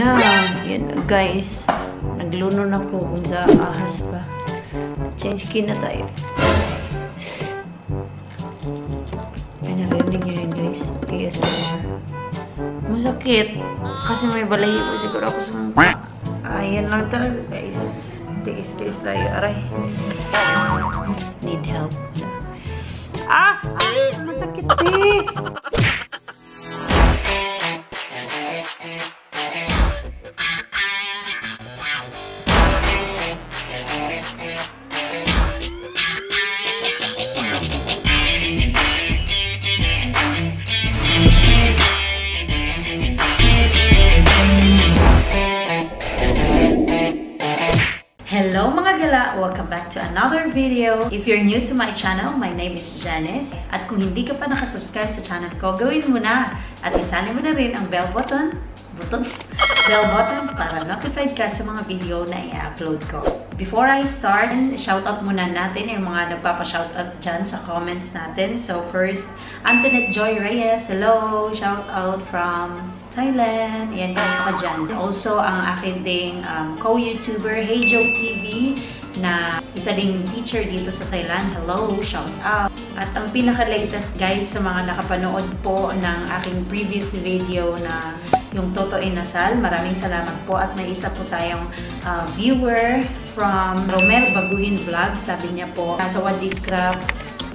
na. Yan guys. Nagluno na ko kung sa ahas pa. Change skin na tayo. Ay, narinig nyo yun guys. ASMR. Masakit. Kasi may balayo siguro ako sa mukha. Ayan lang talaga guys. Tiis-tiis tayo. Aray. Need help. Ah! Ay! Masakit eh! Hello mga gala! Welcome back to another video. If you're new to my channel, my name is Janice. At kung hindi ka pa nakasubscribe sa channel ko, gawin mo na. At isali mo na rin ang bell button para notified ka sa mga video na i-upload ko. Before I start, shoutout muna natin yung mga nagpapa-shoutout dyan sa comments natin. So first, Antoinette Joy Reyes. Hello! Shoutout from Thailand. Ayan, kamusta ka dyan? Also, ang akin ding co-YouTuber, Heyjo TV, na isa ding teacher dito sa Thailand. Hello! Shoutout! At ang pinaka-latest guys sa mga nakapanood po ng aking previous video na yung Toto Inasal. Maraming salamat po at may isa po tayong viewer from Romel Baguhin Vlog. Sabi niya po, nasa Wadikra,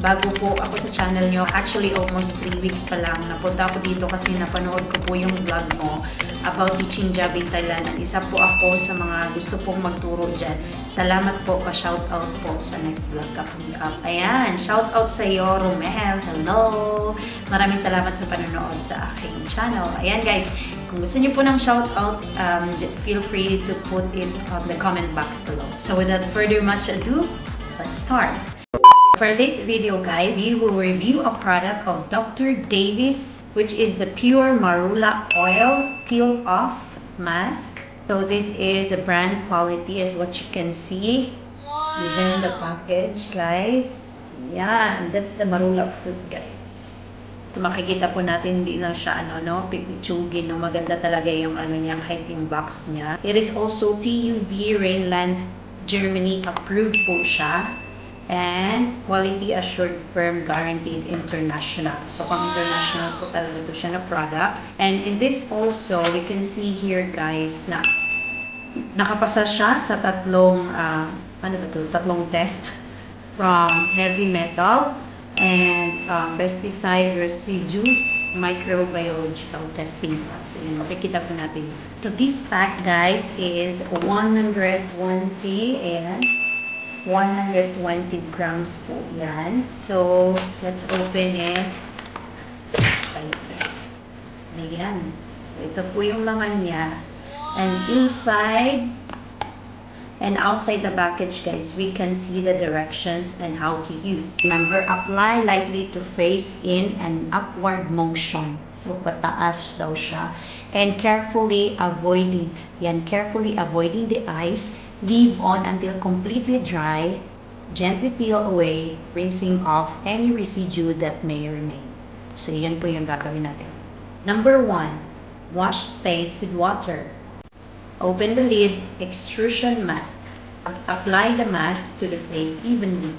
bago po ako sa channel nyo. Actually, almost 3 weeks pa lang. Napunta ako dito kasi napanood ko po yung vlog mo about teaching job in Thailand. At isa po ako sa mga gusto pong magturo dyan. Salamat po, pa-shoutout po sa next vlog coming up. Ayan, shoutout sa iyo, Romel. Hello! Maraming salamat sa panonood sa aking channel. Ayan guys, kung gusto niyo po ng shoutout, feel free to put it on the comment box below. So without further much ado, let's start. For this video guys, we will review a product of Dr. Davis, which is the Pure Marula Oil Peel-Off Mask. So this is a brand quality as what you can see. Even the package guys. Yan, that's the Marula fruit guys. So, makikita po natin, hindi lang siya pipitsugin, no? Maganda talaga yung niyang hyping box niya. It is also TUV Rainland Germany approved po siya. And quality assured firm guaranteed international. So kung international po talaga ito siya na product. And in this also, we can see here guys na nakapasa siya sa tatlong tatlong test from heavy metal and pesticide residues, microbiological testing. So yun, makikita po natin. So this pack guys is 120 and 120 grams po yan. So, let's open it. Ayan. Ito po yung laman niya. And inside and outside the package, guys, we can see the directions and how to use. Remember, apply lightly to face in an upward motion. So, pataas daw siya. And carefully avoiding the eyes. Leave on until completely dry. Gently peel away, rinsing off any residue that may remain. So, yan po yung gagawin natin. Number 1, wash face with water. Open the lid, extrusion mask. Apply the mask to the face evenly.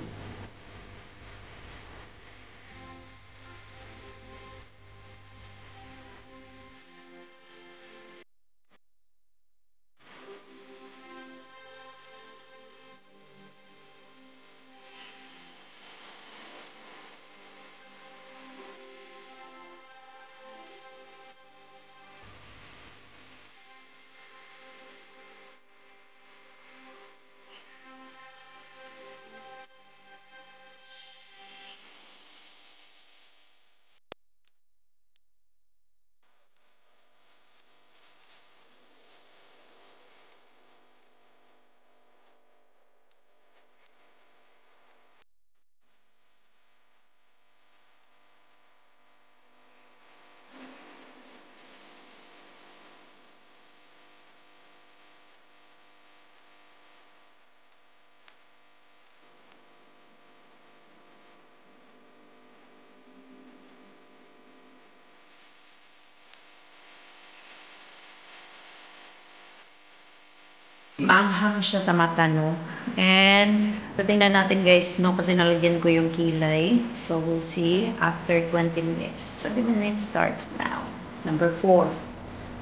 Maanghang siya sa mata, no? And, tingnan natin guys, no? Kasi nalagyan ko yung kilay. So, we'll see after 20 minutes. 20 minutes starts now. Number 4.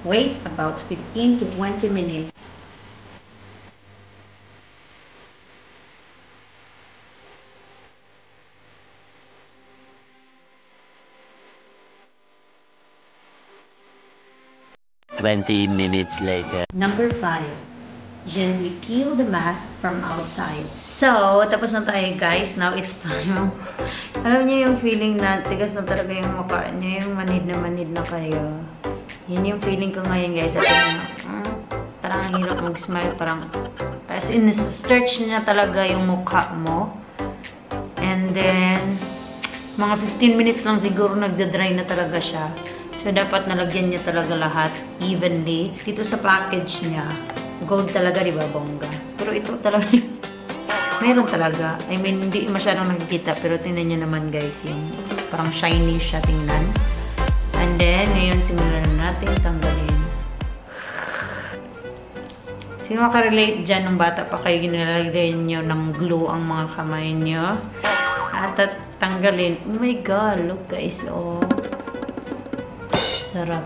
Wait about 15 to 20 minutes. $20 later. Number 5. Gently peel the mask from outside. So, tapos na tayo guys. Now it's time. Alam niyo yung feeling na tigas na talaga yung mukha niya. Yung manid na kayo. Yun yung feeling ko ngayon guys. At parang ang hirap mag-smile. Parang, as in, search niya talaga yung mukha mo. And then, mga 15 minutes lang siguro nagda-dry na talaga siya. So, dapat nalagyan niya talaga lahat evenly. Dito sa package niya, gold talaga, di ba, bongga? Pero ito talaga, meron talaga. I mean, hindi masyadong nakikita. Pero tingnan niyo naman, guys, yung parang shiny siya tingnan. And then, ngayon, simulan na natin tanggalin. Sino makarelate dyan nung bata pa kayo ginalagay niyo ng glue ang mga kamay niyo? At tanggalin. Oh my God, look guys, oh. Sarap.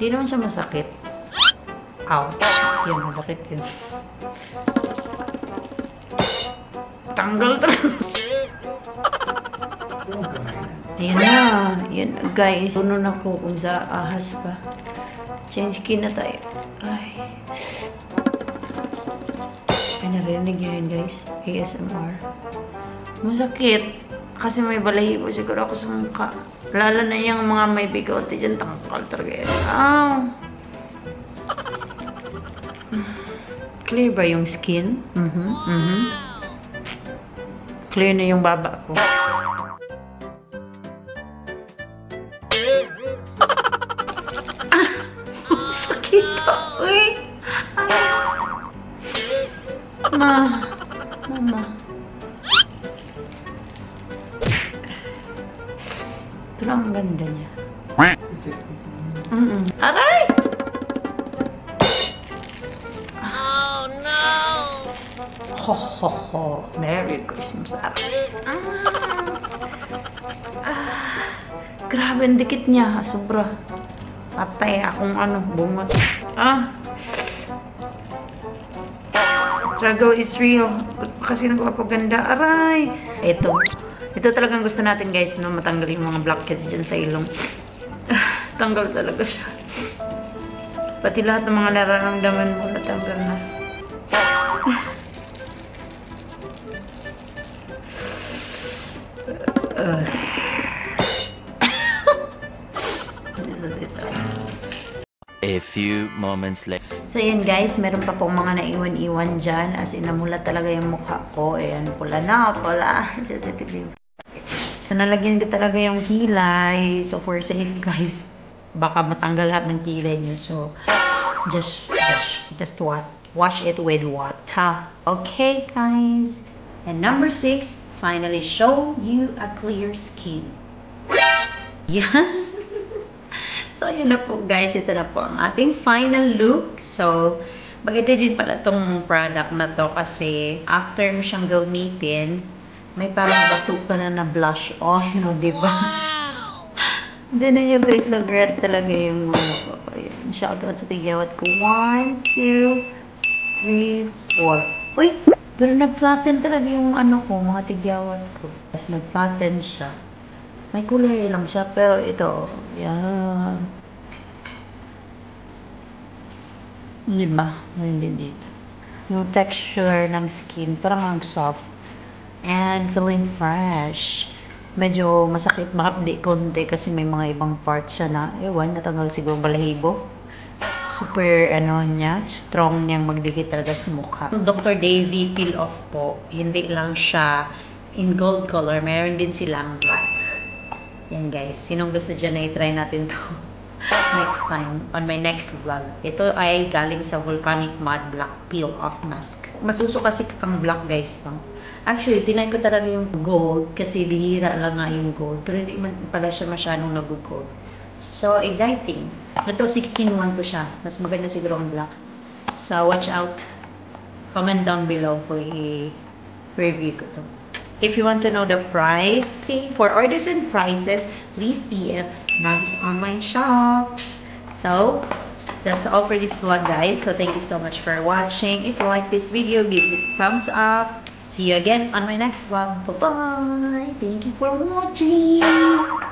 Hindi naman siya masakit. Ouch. Yun, masakit yun. Tanggal talaga. Ayan na. Ayan na, guys. Tunod ako kung sa ahas pa. Change skin na tayo. Ay. Ay, narinig yun, guys. ASMR. Masakit. Kasi may balahibo siguro ako sa mukha. Lalo na yung mga may bigote dyan. Tangkal talaga yan. Ow! Clear ba yung skin? Clear na yung baba ko. Sakit ako eh. Mama. Ito lang ang ganda niya. Aray! Oh no! Ho ho ho. Merry Christmas. Grabe ang dikit niya. Sobra. Patay akong bungot. Struggle is real. Kasi nagpapaganda. Aray! Ito talagang gusto natin guys, no? Matanggal yung mga blackheads dyan sa ilong. Tanggal talaga siya. Pati lahat ng mga nararamdaman mo, natanggal na. A few moments later. So, yan guys, meron pa pong mga naiwan-iwan dyan. As in, namulat talaga yung mukha ko. Ayan, pula na, pula. Sensitive. So, nalagyan ko talaga yung kilay. So, for sale guys, baka matanggal lahat ng kilay nyo. So, just what? Wash it with water. Okay, guys. And number 6, finally show you a clear skin. Yan. So, yun na po guys. Ito na po ang ating final look. So, maganda din pala itong product na to kasi after mo siyang gamitin, may parang batuka na blush on, no, diba? Hindi na yung guys, nag-red talaga yung mga ko. Ayan, shoutout sa tigyawat ko. 1, 2, 3, 4. Uy! Pero nag-flatten talaga yung mga tigyawat ko. Tapos nag-flatten siya. May kulay lang siya, pero ito, yan. Diba? Hindi dito. Yung texture ng skin, parang ang soft. And feeling fresh. Medyo masakit makapdi konti kasi may mga ibang parts siya na, natanggal siguro balahibo. Super, niya, strong niyang magdikit talaga sa mukha. Dr. Davy Peel Off po, hindi lang siya in gold color, meron din silang black. Yan guys, sinong gusto dyan na i-try natin to next time on my next vlog. Ito ay galing sa Volcanic Mud Black Peel Off Mask. Masuso kasi kang black guys. No? Actually, tinay ko talaga yung gold kasi bihira lang nga yung gold. Pero hindi man pala siya masyadong nag-gold. So, exciting. Ito, 16-1 to siya. Mas maganda siguro ang black. So, watch out. Comment down below kung i-review ko to. If you want to know the price, for orders and prices, please PM Nags Online Shop. So, that's all for this one, guys. So, thank you so much for watching. If you like this video, give it a thumbs up. See you again on my next vlog. Bye-bye! Thank you for watching!